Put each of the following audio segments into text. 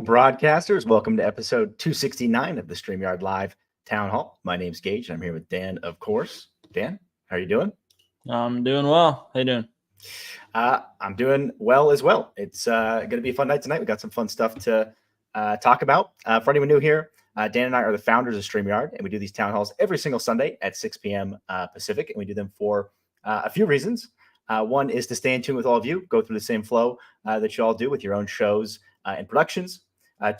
broadcasters. Welcome to episode 269 of the StreamYard Live Town Hall. My name's Geige. I'm here with Dan, of course. Dan, how are you doing? I'm doing well. How you doing? I'm doing well as well. It's going to be a fun night tonight. We got some fun stuff to talk about. For anyone new here, Dan and I are the founders of StreamYard, and we do these town halls every single Sunday at 6 p.m. Pacific, and we do them for a few reasons. One is to stay in tune with all of you, go through the same flow that you all do with your own shows and productions.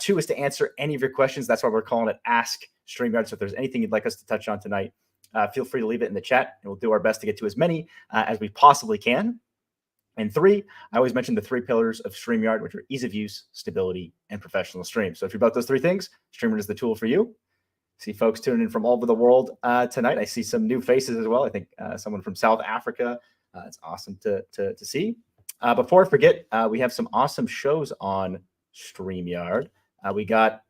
Two is to answer any of your questions. That's why we're calling it Ask StreamYard. So if there's anything you'd like us to touch on tonight, feel free to leave it in the chat, and we'll do our best to get to as many as we possibly can. And three, I always mention the three pillars of StreamYard, which are ease of use, stability, and professional stream. So if you're about those three things, StreamYard is the tool for you. See folks tuning in from all over the world tonight. I see some new faces as well. I think someone from South Africa. It's awesome to see. Before I forget, we have some awesome shows on StreamYard. We got,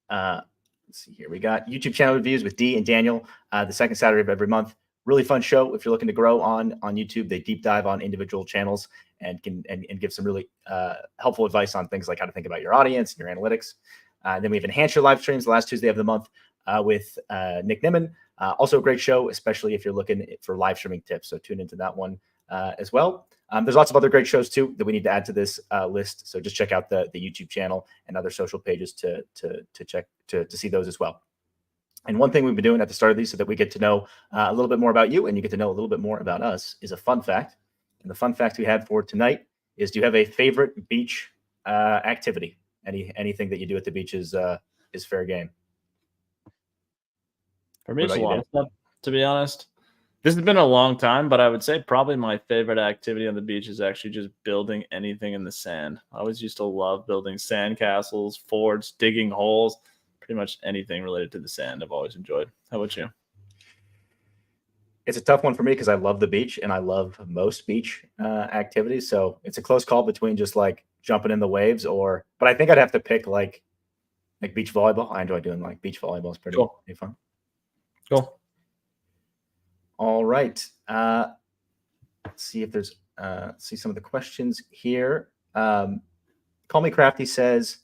let's see here. We got YouTube channel reviews with Dee and Daniel the second Saturday of every month. Really fun show. If you're looking to grow on YouTube, they deep dive on individual channels and can give some really helpful advice on things like how to think about your audience and your analytics. Then we have Enhance Your Live Streams the last Tuesday of the month with Nick Nimmin. Also a great show, especially if you're looking for live streaming tips. So tune into that one as well. There's lots of other great shows too that we need to add to this list. So just check out the YouTube channel and other social pages to check to see those as well. And one thing we've been doing at the start of these so that we get to know a little bit more about you and you get to know a little bit more about us is a fun fact. And the fun fact we had for tonight is, do you have a favorite beach activity? Anything that you do at the beach is fair game. For me, it's a lot of stuff, to be honest. This has been a long time, but I would say probably my favorite activity on the beach is actually just building anything in the sand. I always used to love building sand castles, forts, digging holes, pretty much anything related to the sand I've always enjoyed. How about you? It's a tough one for me because I love the beach and I love most beach activities. So it's a close call between just like jumping in the waves but I think I'd have to pick like beach volleyball. I enjoy doing like beach volleyball. It's pretty fun. Cool. All right. Let's see if there's see some of the questions here. Call Me Crafty says,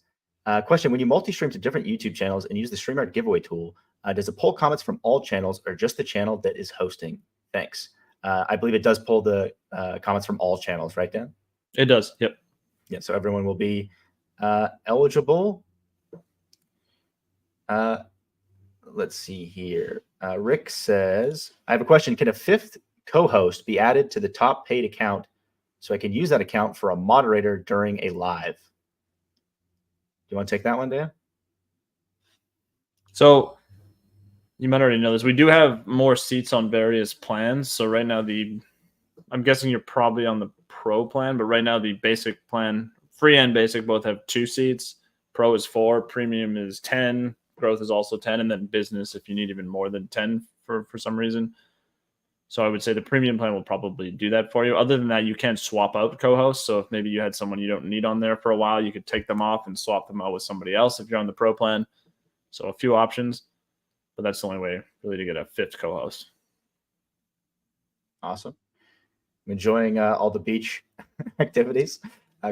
question: when you multi-stream to different YouTube channels and use the StreamYard giveaway tool, does it pull comments from all channels or just the channel that is hosting? Thanks. I believe it does pull the comments from all channels, right, Dan? It does. Yep. Yeah. So everyone will be eligible. Let's see here. Rick says, I have a question. Can a fifth co-host be added to the top paid account so I can use that account for a moderator during a live? Do you want to take that one, Dan? So you might already know this. We do have more seats on various plans. So right now, I'm guessing you're probably on the pro plan, but right now the basic plan, free and basic, both have 2 seats. Pro is 4, premium is 10. Growth is also 10, and then business if you need even more than 10 for some reason. So I would say the premium plan will probably do that for you. Other than that, you can swap out co-hosts. So if maybe you had someone you don't need on there for a while, you could take them off and swap them out with somebody else if you're on the pro plan. So a few options, but that's the only way really to get a fifth co-host. Awesome. I'm enjoying all the beach activities.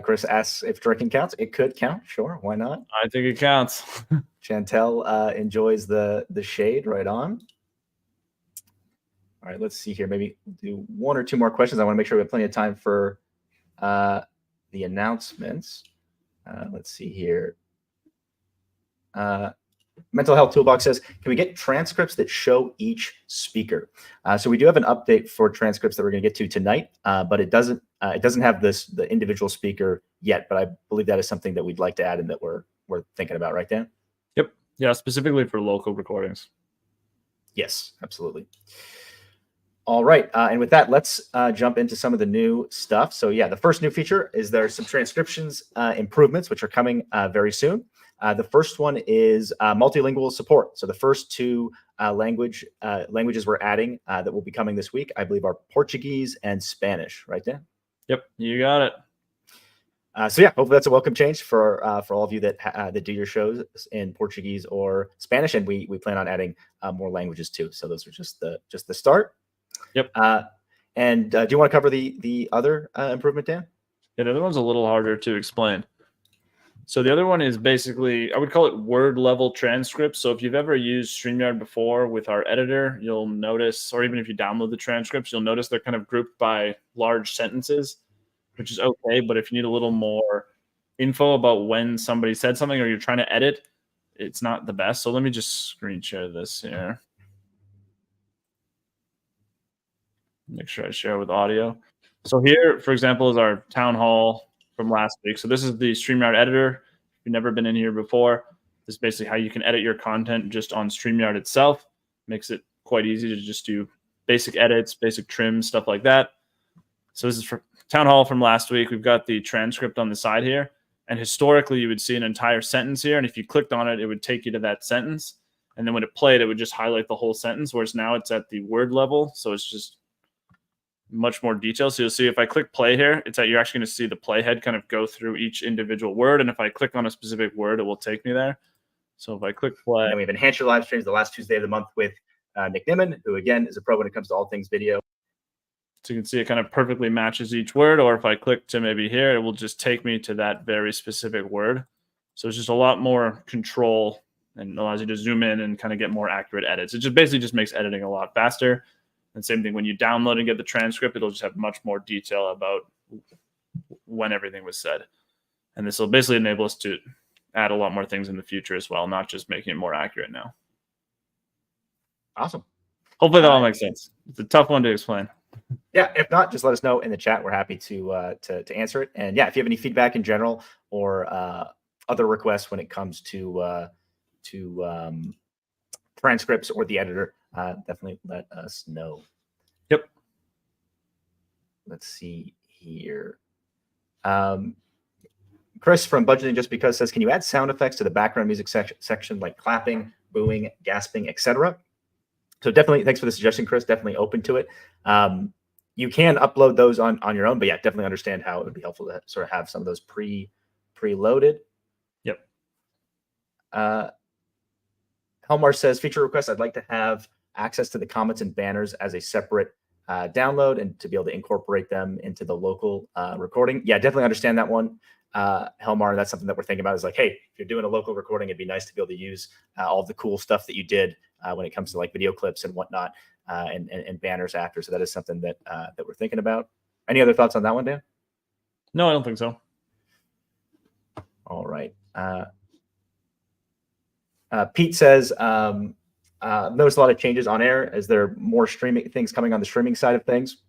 Chris asks if drinking counts. It could count. Sure. Why not? I think it counts. Chantel enjoys the shade. Right on. All right. Let's see here. Maybe do 1 or 2 more questions. I want to make sure we have plenty of time for the announcements. Let's see here. Mental Health Toolbox says, can we get transcripts that show each speaker? So we do have an update for transcripts that we're going to get to tonight, but it doesn't have the individual speaker yet. But I believe that is something that we'd like to add and that we're thinking about, right, Dan? Yep. Yeah, specifically for local recordings. Yes, absolutely. All right. And with that, let's jump into some of the new stuff. So yeah, the first new feature is there's some transcriptions improvements, which are coming very soon. The first one is multilingual support. So the first 2 languages we're adding that will be coming this week, I believe, are Portuguese and Spanish, right, Dan? Yep, you got it. So yeah, hopefully that's a welcome change for all of you that do your shows in Portuguese or Spanish, and we plan on adding more languages too. So those are just the start. Yep. And do you want to cover the other improvement, Dan? Yeah, the other one's a little harder to explain. So the other one is basically, I would call it word level transcripts. So if you've ever used StreamYard before with our editor, you'll notice, or even if you download the transcripts, you'll notice they're kind of grouped by large sentences, which is okay. But if you need a little more info about when somebody said something or you're trying to edit, it's not the best. So let me just screen share this here. Make sure I share with audio. So here, for example, is our town hall from last week. So this is the StreamYard editor. If you've never been in here before, this is basically how you can edit your content just on StreamYard itself. Makes it quite easy to just do basic edits, basic trims, stuff like that. So this is for town hall from last week. We've got the transcript on the side here. And historically, you would see an entire sentence here. And if you clicked on it, it would take you to that sentence. And then when it played, it would just highlight the whole sentence, whereas now it's at the word level. So it's just much more detail. So you'll see if I click play here, you're actually going to see the playhead kind of go through each individual word. And if I click on a specific word, it will take me there. So if I click play. And we have enhanced your live streams the last Tuesday of the month with Nick Nimmin, who again is a pro when it comes to all things video. So you can see it kind of perfectly matches each word. Or if I click to maybe here, it will just take me to that very specific word. So it's just a lot more control and allows you to zoom in and kind of get more accurate edits. It just basically just makes editing a lot faster. And same thing, when you download and get the transcript, it'll just have much more detail about when everything was said. And this will basically enable us to add a lot more things in the future as well, not just making it more accurate now. Awesome. Hopefully that all makes sense. It's a tough one to explain. Yeah, if not, just let us know in the chat. We're happy to answer it. And yeah, if you have any feedback in general or other requests when it comes to transcripts or the editor, definitely let us know. Yep. Let's see here. Chris from Budgeting Just Because says, can you add sound effects to the background music section like clapping, booing, gasping, etc.? So definitely, thanks for the suggestion, Chris. Definitely open to it. You can upload those on your own, but yeah, definitely understand how it would be helpful to sort of have some of those preloaded. Yep. Helmar says, feature request, I'd like to have access to the comments and banners as a separate download and to be able to incorporate them into the local recording. Yeah, definitely understand that one. Helmar, that's something that we're thinking about is like, hey, if you're doing a local recording, it'd be nice to be able to use all of the cool stuff that you did when it comes to like video clips and whatnot and banners after. So that is something that that we're thinking about. Any other thoughts on that one, Dan? No, I don't think so. All right. Pete says, notice a lot of changes on air. Is there more streaming things coming on the streaming side of things?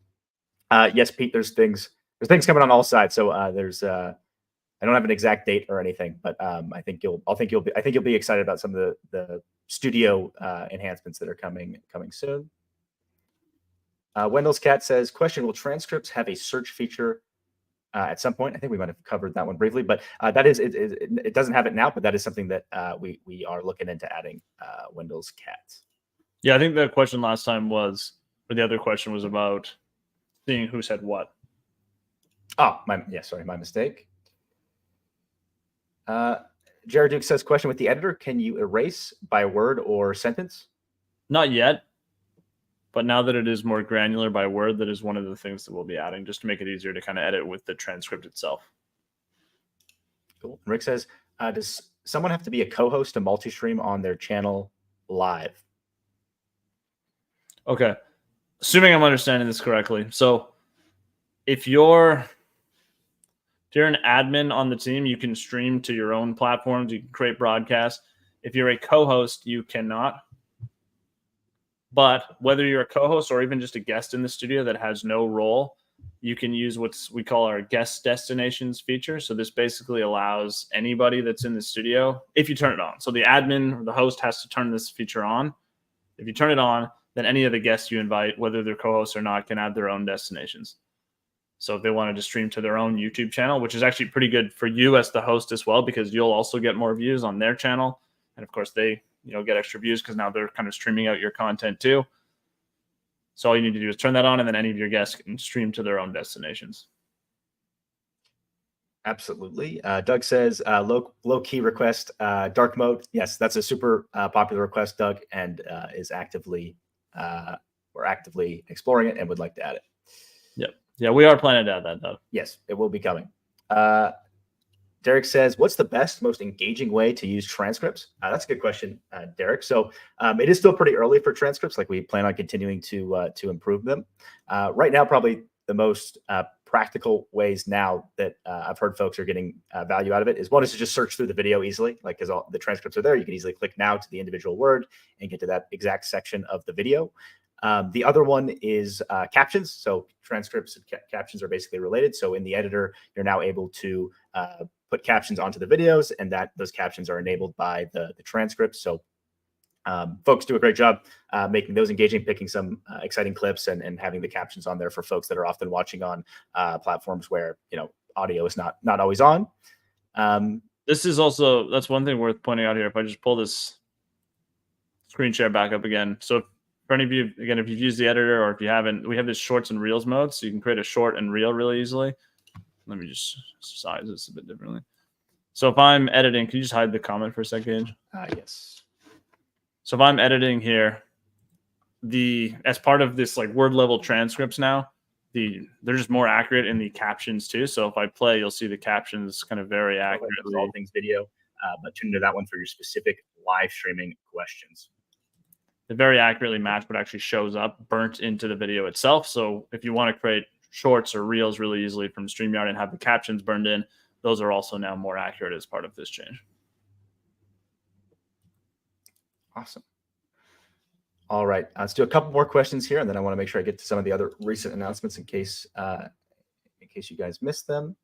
Yes, Pete, there's things coming on all sides. So there's I don't have an exact date or anything, but I think you'll be excited about some of the studio enhancements that are coming soon. Wendell's Cat says, question, will transcripts have a search feature at some point? I think we might have covered that one briefly, but that is it doesn't have it now, but that is something that we are looking into adding. Wendell's Cat. Yeah, I think the question last time was, or the other question was about seeing who said what. Oh, my mistake. Jared Duke says, question, with the editor, can you erase by word or sentence? Not yet, but now that it is more granular by word, that is one of the things that we'll be adding just to make it easier to kind of edit with the transcript itself. Cool. Rick says, does someone have to be a co-host to multi-stream on their channel live? Okay. Assuming I'm understanding this correctly. So if you're an admin on the team, you can stream to your own platforms. You can create broadcasts. If you're a co-host, you cannot. But whether you're a co-host or even just a guest in the studio that has no role, you can use what we call our guest destinations feature. So this basically allows anybody that's in the studio, if you turn it on. So the admin or the host has to turn this feature on. If you turn it on, then any of the guests you invite, whether they're co-hosts or not, can add their own destinations. So if they wanted to stream to their own YouTube channel, which is actually pretty good for you as the host as well, because you'll also get more views on their channel. And of course, they get extra views because now they're kind of streaming out your content too. So all you need to do is turn that on, and then any of your guests can stream to their own destinations. Absolutely. Doug says, low key request, dark mode. Yes, that's a super popular request, Doug, and we're actively exploring it and would like to add it. Yep. Yeah, we are planning to add that, Doug. Yes, it will be coming. Derek says, what's the best, most engaging way to use transcripts? That's a good question, Derek. So it is still pretty early for transcripts. Like we plan on continuing to improve them. Right now, probably the most practical ways now that I've heard folks are getting value out of it is one is to just search through the video easily, like because all the transcripts are there. You can easily click now to the individual word and get to that exact section of the video. The other one is captions. So transcripts and captions are basically related. So in the editor, you're now able to put captions onto the videos, and those captions are enabled by the transcripts. So folks do a great job making those engaging, picking some exciting clips and having the captions on there for folks that are often watching on platforms where, audio is not always on. This is also, that's one thing worth pointing out here. If I just pull this screen share back up again. So for any of you, again, if you've used the editor or if you haven't, we have this shorts and reels mode. So you can create a short and reel really easily. Let me just size this a bit differently. So if I'm editing, can you just hide the comment for a second? Yes. So if I'm editing here, as part of this like word level transcripts now, they're just more accurate in the captions too. So if I play, you'll see the captions kind of very accurately. All things video, but tune into that one for your specific live streaming questions. They very accurately match what actually shows up burnt into the video itself. So if you want to create shorts or reels really easily from StreamYard and have the captions burned in, those are also now more accurate as part of this change. Awesome. All right, let's do a couple more questions here, and then I want to make sure I get to some of the other recent announcements in case you guys missed them.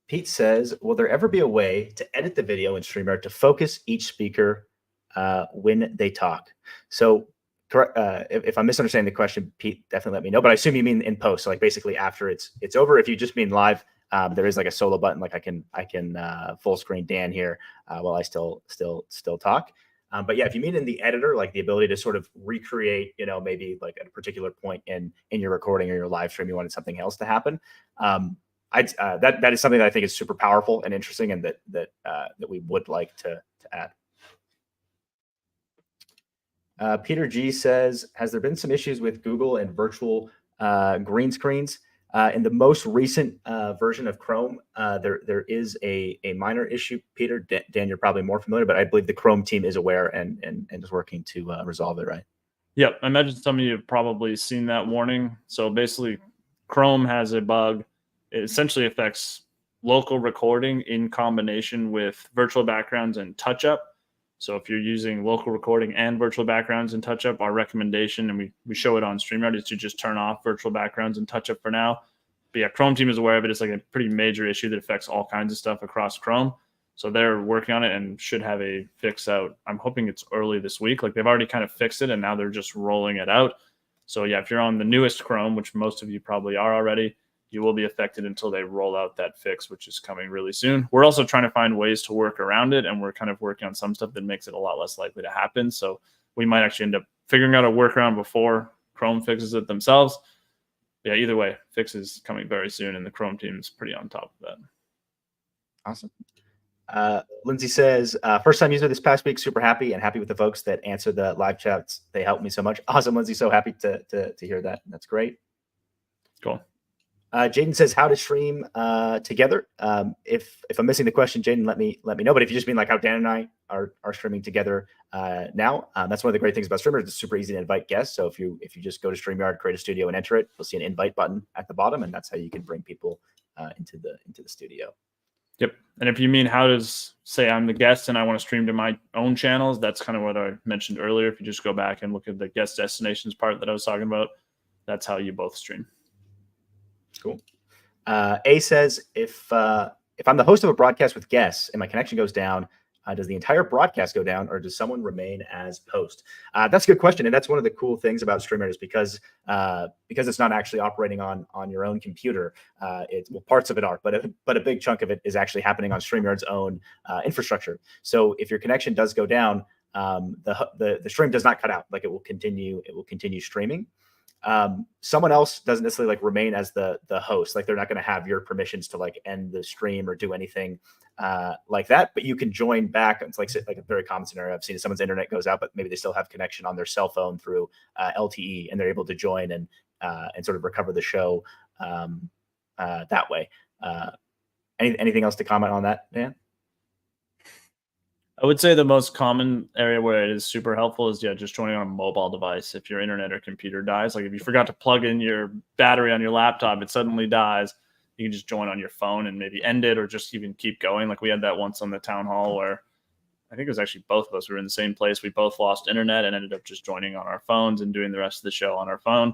Pete says, will there ever be a way to edit the video in StreamYard to focus each speaker when they talk? So if I'm misunderstanding the question, Pete, definitely let me know. But I assume you mean in post, so like basically after it's over. If you just mean live, there is like a solo button, like I can full screen Dan here while I still talk. But yeah, if you mean in the editor, like the ability to sort of recreate, maybe like at a particular point in your recording or your live stream, you wanted something else to happen. That is something that I think is super powerful and interesting, and that we would like to add. Peter G says, has there been some issues with Google and virtual green screens? In the most recent version of Chrome, there is a minor issue. Peter, Dan, you're probably more familiar, but I believe the Chrome team is aware and is working to resolve it, right? Yep. I imagine some of you have probably seen that warning. So basically, Chrome has a bug. It essentially affects local recording in combination with virtual backgrounds and touch-up. So if you're using local recording and virtual backgrounds and touch-up, our recommendation, and we show it on StreamYard, is to just turn off virtual backgrounds and touch-up for now. But yeah, Chrome team is aware of it. It's like a pretty major issue that affects all kinds of stuff across Chrome. So they're working on it and should have a fix out. I'm hoping it's early this week. Like they've already kind of fixed it and now they're just rolling it out. So yeah, if you're on the newest Chrome, which most of you probably are already, you will be affected until they roll out that fix, which is coming really soon. We're also trying to find ways to work around it, and we're kind of working on some stuff that makes it a lot less likely to happen. So we might actually end up figuring out a workaround before Chrome fixes it themselves. Yeah, either way, fix is coming very soon, and the Chrome team is pretty on top of that. Awesome. Lindsay says, first time user this past week, super happy and happy with the folks that answer the live chats. They helped me so much. Awesome, Lindsay. So happy to hear that. That's great. Cool. Jaden says, how to stream together. If I'm missing the question, Jaden, let me know. But if you just mean like how Dan and I are streaming together now, that's one of the great things about streamers. It's super easy to invite guests. So if you just go to StreamYard, create a studio, and enter it, you'll see an invite button at the bottom, and that's how you can bring people into the studio. Yep. And if you mean how does, say I'm the guest and I want to stream to my own channels, that's kind of what I mentioned earlier. If you just go back and look at the guest destinations part that I was talking about, that's how you both stream. Cool. A says, if I'm the host of a broadcast with guests and my connection goes down, does the entire broadcast go down, or does someone remain as host? That's a good question, and that's one of the cool things about StreamYard is because it's not actually operating on your own computer. Parts of it are, but a big chunk of it is actually happening on StreamYard's own infrastructure. So if your connection does go down, the stream does not cut out. Like it will continue streaming. Someone else doesn't necessarily like remain as the host. Like they're not going to have your permissions to like end the stream or do anything like that, but you can join back. It's like a very common scenario I've seen. Someone's internet goes out, but maybe they still have connection on their cell phone through LTE, and they're able to join and sort of recover the show that way. Anything else to comment on that, Dan? I would say the most common area where it is super helpful is just joining on a mobile device. If your internet or computer dies, like if you forgot to plug in your battery on your laptop, it suddenly dies. You can just join on your phone and maybe end it or just even keep going. Like we had that once on the town hall where I think it was actually both of us. We were in the same place. We both lost internet and ended up just joining on our phones and doing the rest of the show on our phone.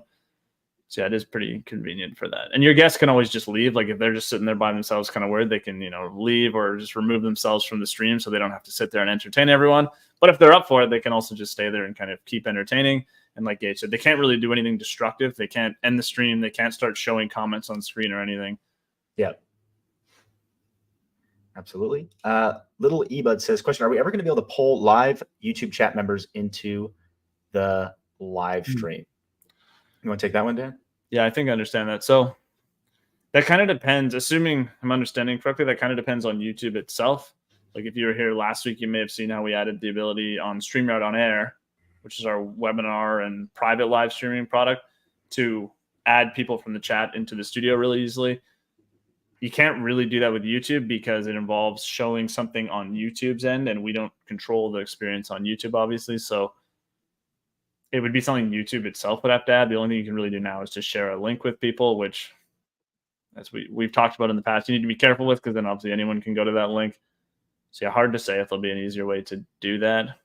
So yeah, it is pretty convenient for that. And your guests can always just leave. Like if they're just sitting there by themselves, kind of weird, they can, leave or just remove themselves from the stream so they don't have to sit there and entertain everyone. But if they're up for it, they can also just stay there and kind of keep entertaining. And like Geige said, they can't really do anything destructive. They can't end the stream. They can't start showing comments on screen or anything. Yeah. Absolutely. Little Ebud says, question, are we ever going to be able to pull live YouTube chat members into the live stream? You want to take that one, Dan? Yeah, I think I understand that. So that kind of depends, assuming I'm understanding correctly, that kind of depends on YouTube itself. Like if you were here last week, you may have seen how we added the ability on StreamYard on Air, which is our webinar and private live streaming product, to add people from the chat into the studio really easily. You can't really do that with YouTube because it involves showing something on YouTube's end, and we don't control the experience on YouTube, obviously. So it would be something YouTube itself would have to add. The only thing you can really do now is to share a link with people, which, as we've talked about in the past, you need to be careful with because then obviously anyone can go to that link. So yeah, hard to say if there'll be an easier way to do that.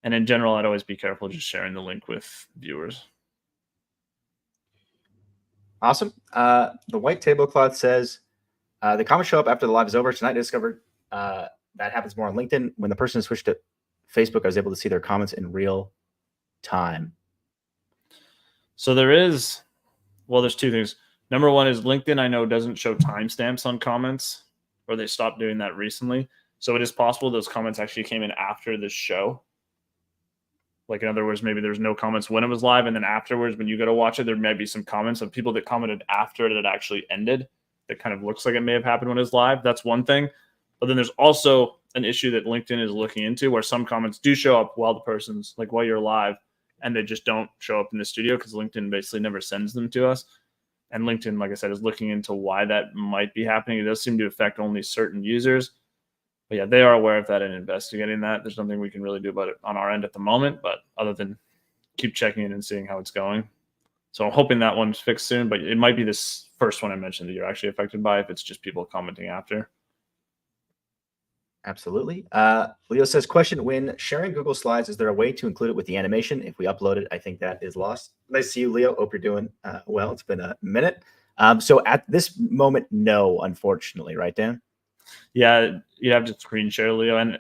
And in general, I'd always be careful just sharing the link with viewers. Awesome. The white tablecloth says, the comments show up after the live is over. Tonight I discovered that happens more on LinkedIn. When the person switched to Facebook, I was able to see their comments in real time. So there's two things. Number one is LinkedIn, I know, doesn't show timestamps on comments, or they stopped doing that recently. So it is possible those comments actually came in after the show. Like in other words, maybe there's no comments when it was live, and then afterwards, when you go to watch it, there might be some comments of people that commented after it had actually ended. That kind of looks like it may have happened when it was live. That's one thing. But then there's also an issue that LinkedIn is looking into where some comments do show up while the person's like while you're live, and they just don't show up in the studio because LinkedIn basically never sends them to us. And LinkedIn, like I said, is looking into why that might be happening. It does seem to affect only certain users. But yeah, they are aware of that and investigating that. There's nothing we can really do about it on our end at the moment, but other than keep checking in and seeing how it's going. So I'm hoping that one's fixed soon, but it might be this first one I mentioned that you're actually affected by if it's just people commenting after. Absolutely. Leo says, question, when sharing Google Slides, is there a way to include it with the animation? If we upload it, I think that is lost. Nice to see you, Leo. Hope you're doing well. It's been a minute. So at this moment, no, unfortunately, right, Dan? Yeah, you have to screen share, Leo, and I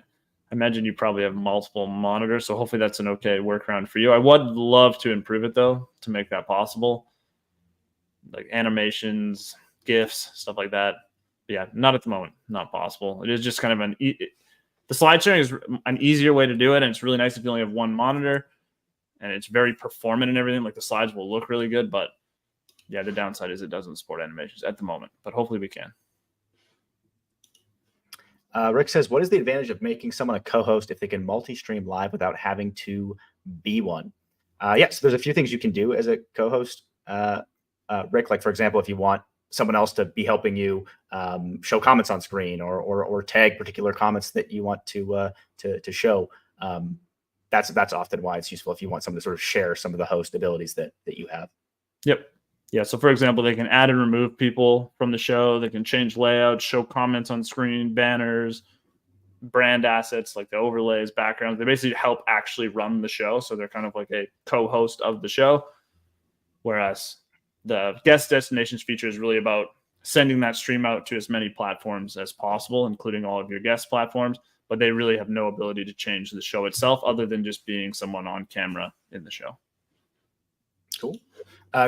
imagine you probably have multiple monitors, so hopefully that's an okay workaround for you. I would love to improve it, though, to make that possible, like animations, GIFs, stuff like that. But yeah, not at the moment, not possible. It is just kind of the slide sharing is an easier way to do it, and it's really nice if you only have one monitor, and it's very performant and everything. Like the slides will look really good, but yeah, the downside is it doesn't support animations at the moment, but hopefully we can. Rick says, what is the advantage of making someone a co-host if they can multi-stream live without having to be one? Yes, there's a few things you can do as a co-host, Rick. Like, for example, if you want someone else to be helping you show comments on screen or tag particular comments that you want to show, that's often why it's useful if you want someone to sort of share some of the host abilities that you have. Yep. Yeah, so for example, they can add and remove people from the show. They can change layouts, show comments on screen, banners, brand assets like the overlays, backgrounds. They basically help actually run the show. So they're kind of like a co-host of the show. Whereas the guest destinations feature is really about sending that stream out to as many platforms as possible, including all of your guest platforms. But they really have no ability to change the show itself other than just being someone on camera in the show. Cool.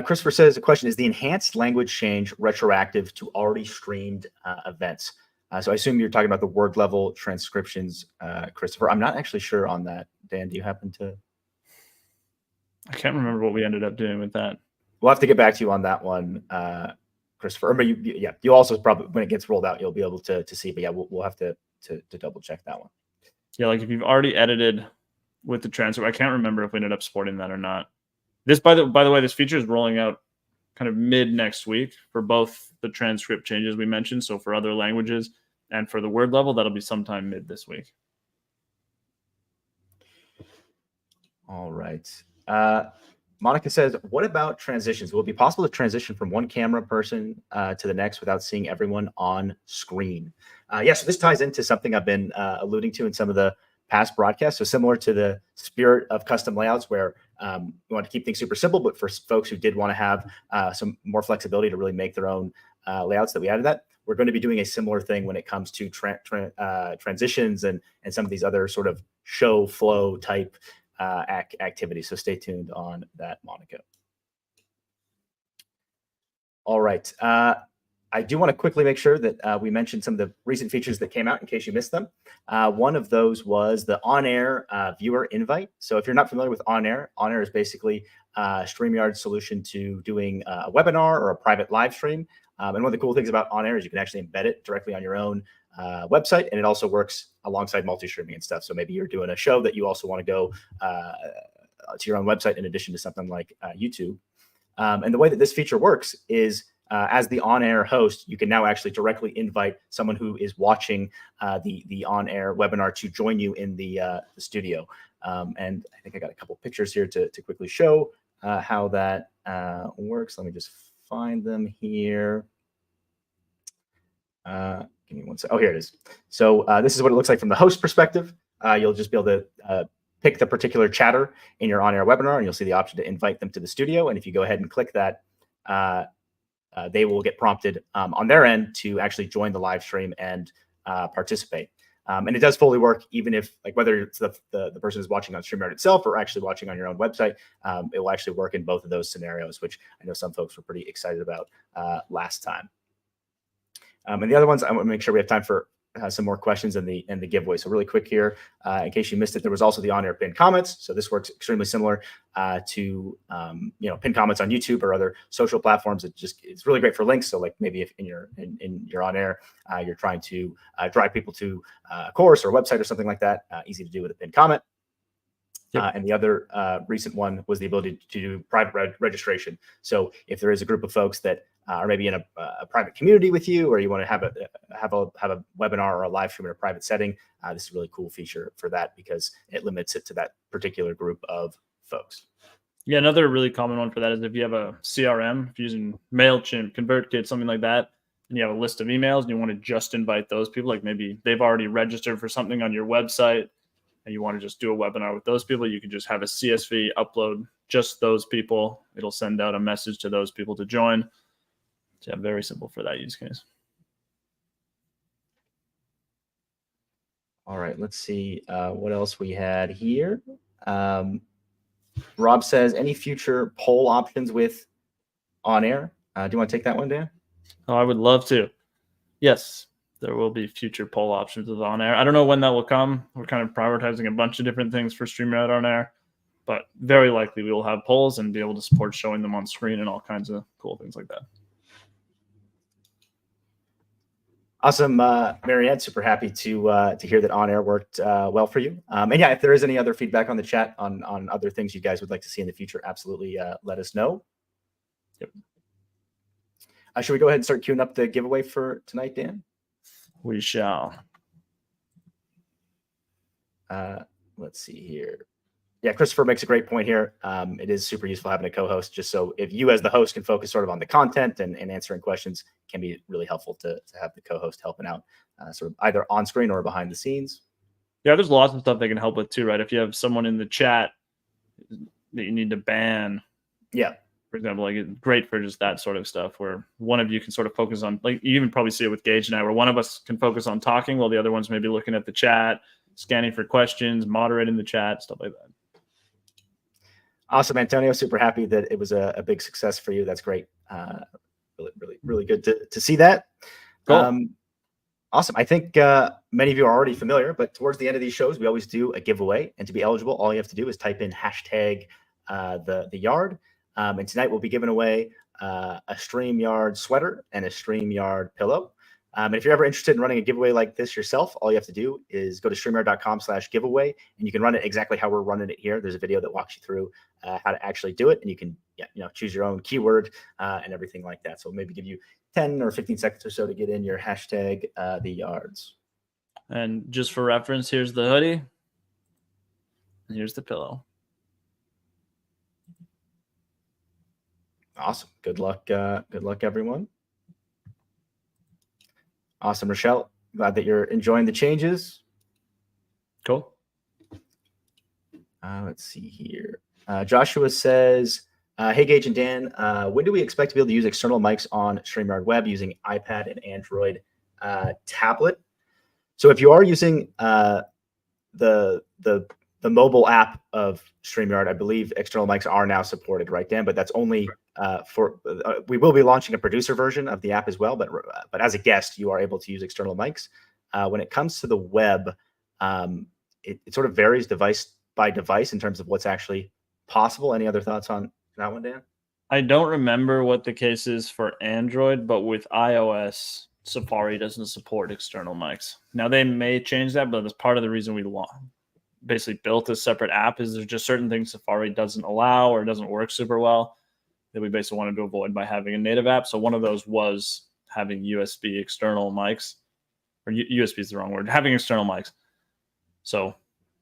Christopher says, a question, is the enhanced language change retroactive to already streamed events? So I assume you're talking about the word level transcriptions, Christopher. I'm not actually sure on that. Dan, do you happen to? I can't remember what we ended up doing with that. We'll have to get back to you on that one, Christopher. But you also probably, when it gets rolled out, you'll be able to see. But yeah, we'll have to double check that one. Yeah, like if you've already edited with the transcript, I can't remember if we ended up supporting that or not. This, by the way, this feature is rolling out kind of mid next week for both the transcript changes we mentioned. So for other languages and for the word level, that'll be sometime mid this week. All right. Monica says, what about transitions? Will it be possible to transition from one camera person to the next without seeing everyone on screen? Yeah, so this ties into something I've been alluding to in some of the past broadcasts. So similar to the spirit of custom layouts where we want to keep things super simple, but for folks who did want to have some more flexibility to really make their own layouts that we added that, we're going to be doing a similar thing when it comes to transitions and some of these other sort of show flow type activities. So stay tuned on that, Monica. All right. I do want to quickly make sure that we mentioned some of the recent features that came out in case you missed them. One of those was the on-air viewer invite. So if you're not familiar with on-air is basically StreamYard's solution to doing a webinar or a private live stream. And one of the cool things about on-air is you can actually embed it directly on your own website, and it also works alongside multi-streaming and stuff. So maybe you're doing a show that you also want to go to your own website in addition to something like YouTube. And the way that this feature works is as the on-air host, you can now actually directly invite someone who is watching the on-air webinar to join you in the studio. And I think I got a couple pictures here to quickly show how that works. Let me just find them here. Give me one second. Oh, here it is. So this is what it looks like from the host perspective. You'll just be able to pick the particular chatter in your on-air webinar, and you'll see the option to invite them to the studio. And if you go ahead and click that, they will get prompted on their end to actually join the live stream and participate. And it does fully work, even if, like, whether it's the person is watching on StreamYard itself or actually watching on your own website, it will actually work in both of those scenarios, which I know some folks were pretty excited about last time. And the other ones, I want to make sure we have time for some more questions in the giveaway. So really quick here, in case you missed it, there was also the on-air pinned comments. So this works extremely similar to pinned comments on YouTube or other social platforms. It's really great for links. So like maybe if in your on-air, you're trying to drive people to a course or a website or something like that, easy to do with a pinned comment. Yep. And the other recent one was the ability to do private registration. So if there is a group of folks that are maybe in a private community with you, or you want to have a webinar or a live stream in a private setting, this is a really cool feature for that because it limits it to that particular group of folks. Yeah, another really common one for that is if you have a CRM, if you're using MailChimp, ConvertKit, something like that, and you have a list of emails and you want to just invite those people, like maybe they've already registered for something on your website and you want to just do a webinar with those people, you can just have a CSV upload just those people. It'll send out a message to those people to join. So yeah, very simple for that use case. All right, let's see what else we had here. Rob says, any future poll options with on-air? Do you want to take that one, Dan? Oh, I would love to. Yes, there will be future poll options with on-air. I don't know when that will come. We're kind of prioritizing a bunch of different things for StreamYard on-air, but very likely we will have polls and be able to support showing them on screen and all kinds of cool things like that. Awesome, Marianne. Super happy to hear that on-air worked well for you. And yeah, if there is any other feedback on the chat on other things you guys would like to see in the future, absolutely let us know. Yep. Should we go ahead and start queuing up the giveaway for tonight, Dan? We shall. Let's see here. Yeah, Christopher makes a great point here. It is super useful having a co-host, just so if you as the host can focus sort of on the content and answering questions, can be really helpful to have the co-host helping out sort of either on screen or behind the scenes. Yeah, there's lots of stuff they can help with too, right? If you have someone in the chat that you need to ban, yeah, for example, like it's great for just that sort of stuff where one of you can sort of focus on, like you even probably see it with Geige now, where one of us can focus on talking while the other one's maybe looking at the chat, scanning for questions, moderating the chat, stuff like that. Awesome, Antonio. Super happy that it was a big success for you. That's great. Really good to see that. Cool. Awesome. I think many of you are already familiar, but towards the end of these shows, we always do a giveaway. And to be eligible, all you have to do is type in hashtag the yard. And tonight we'll be giving away a StreamYard sweater and a StreamYard pillow. And if you're ever interested in running a giveaway like this yourself, all you have to do is go to StreamYard.com/giveaway, and you can run it exactly how we're running it here. There's a video that walks you through how to actually do it, and you can choose your own keyword and everything like that. So maybe give you 10 or 15 seconds or so to get in your hashtag the yards. And just for reference, here's the hoodie. And here's the pillow. Awesome. Good luck. Good luck, everyone. Awesome, Rochelle. Glad that you're enjoying the changes. Cool. Let's see here. Joshua says, hey, Geige and Dan, when do we expect to be able to use external mics on StreamYard Web using iPad and Android tablet? So if you are using the mobile app of StreamYard, I believe external mics are now supported, right, Dan? But that's only we will be launching a producer version of the app as well. But as a guest, you are able to use external mics. When it comes to the web, it sort of varies device by device in terms of what's actually possible. Any other thoughts on that one, Dan? I don't remember what the case is for Android, but with iOS, Safari doesn't support external mics. Now they may change that, but that's part of the reason we basically built a separate app is there's just certain things Safari doesn't allow or doesn't work super well that we basically wanted to avoid by having a native app. So one of those was having USB external mics, or USB is the wrong word, having external mics. So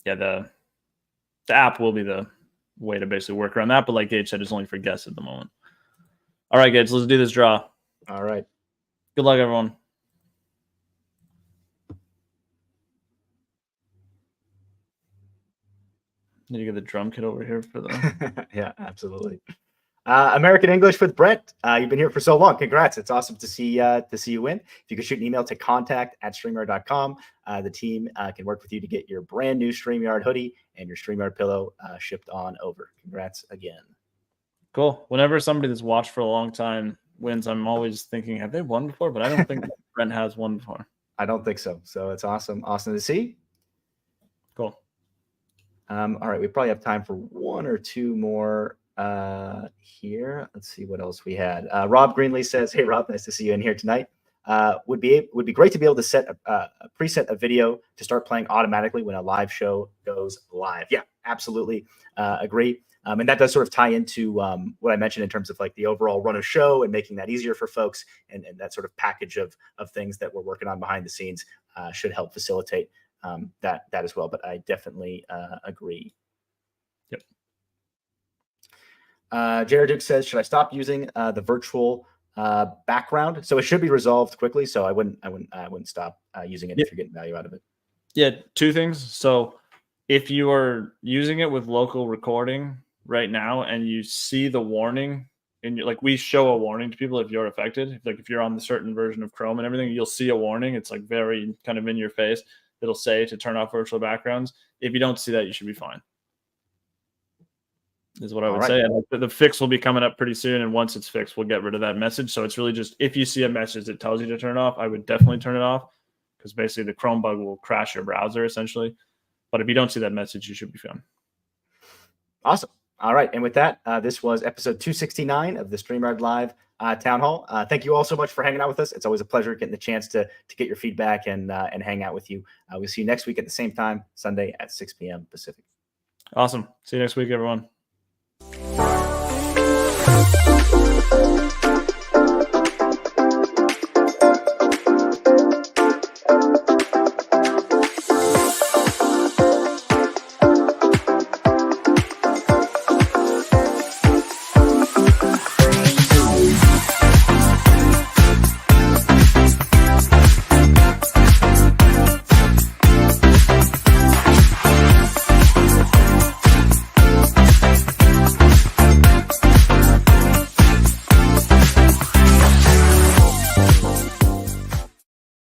yeah, the app will be the way to basically work around that. But like Geige said, it's only for guests at the moment. All right, Geige, let's do this draw. All right. Good luck, everyone. Need to get the drum kit over here for the... Yeah, absolutely. American English with Brent. You've been here for so long. Congrats. It's awesome to see you in. If you could shoot an email to contact@StreamYard.com, the team can work with you to get your brand new StreamYard hoodie and your StreamYard pillow shipped on over. Congrats again. Cool. Whenever somebody that's watched for a long time wins, I'm always thinking, have they won before? But I don't think Brent has won before. I don't think so. So it's awesome. Awesome to see. Cool. All right. We probably have time for one or two more here. Let's see what else we had. Rob Greenlee says, hey, Rob, nice to see you in here tonight. Would be great to be able to set a preset a video to start playing automatically when a live show goes live. Yeah, absolutely. Agree. And that does sort of tie into what I mentioned in terms of like the overall run of show and making that easier for folks, and that sort of package of things that we're working on behind the scenes should help facilitate that as well. But I definitely agree. Yep. Jared Duke says, should I stop using the virtual background? So it should be resolved quickly. So I wouldn't stop using it if you're getting value out of it. Yeah, two things. So if you are using it with local recording right now and you see the warning, and like we show a warning to people if you're affected, if you're on the certain version of Chrome and everything, you'll see a warning. It's like very kind of in your face. It'll say to turn off virtual backgrounds. If you don't see that, you should be fine. Is what I would say. And the fix will be coming up pretty soon. And once it's fixed, we'll get rid of that message. So it's really just, if you see a message that tells you to turn it off, I would definitely turn it off, because basically the Chrome bug will crash your browser essentially. But if you don't see that message, you should be fine. Awesome. All right. And with that, this was episode 269 of the StreamYard Live Town Hall. Thank you all so much for hanging out with us. It's always a pleasure getting the chance to get your feedback and hang out with you. We'll see you next week at the same time, Sunday at 6 p.m. Pacific. Awesome. See you next week, everyone.